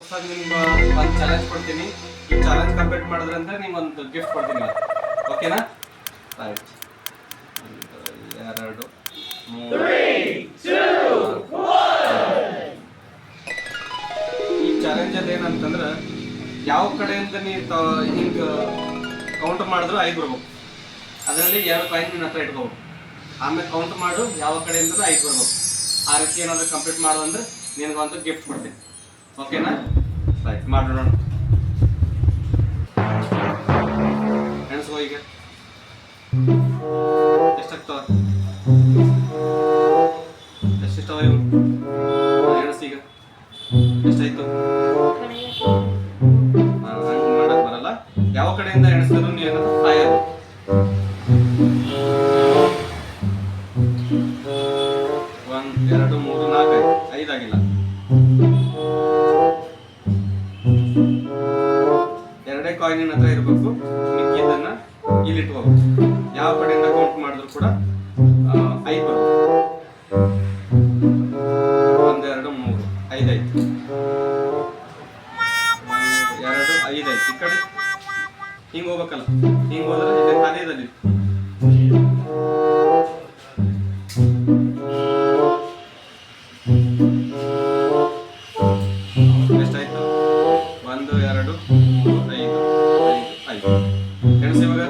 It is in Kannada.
ನಿಮ್ಗೆ ಒಂದು ಚಾಲೆಂಜ್ ಕೊಡ್ತೀನಿ. ಈ ಚಾಲೆಂಜ್ ಕಂಪ್ಲೀಟ್ ಮಾಡಿದ್ರಂದ್ರೆ ನಿಮ್ಗೊಂದು ಗಿಫ್ಟ್ ಕೊಡ್ತೀನಿ. ಓಕೆನಾ? ರೈಟ್. 1 2 3 ಈ ಚಾಲೆಂಜ್ ಏನಂತಂದ್ರೆ ಯಾವ ಕಡೆಯಿಂದ ನೀವು ಹಿಂಗೆ ಕೌಂಟ್ ಮಾಡಿದ್ರು 5 ಬರ್ಬೇಕು. ಅದರಲ್ಲಿ 2 ಕಾಯಿನ್ ನಿನ್ನ ಹತ್ರ ಇಟ್ಕೋಬೇಕು. ಆಮೇಲೆ ಕೌಂಟ್ ಮಾಡು, ಯಾವ ಕಡೆಯಿಂದ 5 ಬರ್ಬೇಕು. ಆ ರೀತಿ ಏನಾದರೂ ಕಂಪ್ಲೀಟ್ ಮಾಡೋದಂದ್ರೆ ನಿನಗೊಂದು ಗಿಫ್ಟ್ ಕೊಡ್ತೀನಿ. ಓಕೆನಾ? ರೈಟ್, ಮಾಡೋಣ. ಎಣಿಸ್ಕೋ ಈಗ ಎಷ್ಟಾಗ್ತಾವ, ಎಷ್ಟಿರ್ತಾವ ಇವು ಎಣಿಸ್. ಈಗ ಎಷ್ಟಾಯ್ತು? ಹಂಗೆ ಮಾಡಕ್ ಬರಲ್ಲ. ಯಾವ ಕಡೆಯಿಂದ ಎಣಿಸಿದ್ರು ನೀವು 5 1 2 3 4 5 ಆಗಿಲ್ಲ. 2 ಕಾಯಿನ್ ಹತ್ರ ಇರಬೇಕು. ಮಿಕ್ಕಿದ್ದನ್ನ ಇಲ್ಲಿ ಇಟ್ಕೋಬೇಕು. ಯಾವ ಕಡೆಯಿಂದ ಕೌಂಟ್ ಮಾಡಿದ್ರು ಕೂಡ 5 ಬರಬೇಕು. 1 2 3 5 ಆಯ್ತು. 1 2 5 ಆಯ್ತು. ಈ ಕಡೆ ಹಿಂಗೆ ಹೋಗ್ಬೇಕಲ್ಲ, ಹಿಂಗೆ ಹೋದ್ರೆ ಇಲ್ಲಿ ಖಾಲಿದಲ್ಲಿ ಎಷ್ಟಾಯ್ತು? 1 2 3 4 5 5 5. ಎಣಿಸಿ ಇವಾಗ.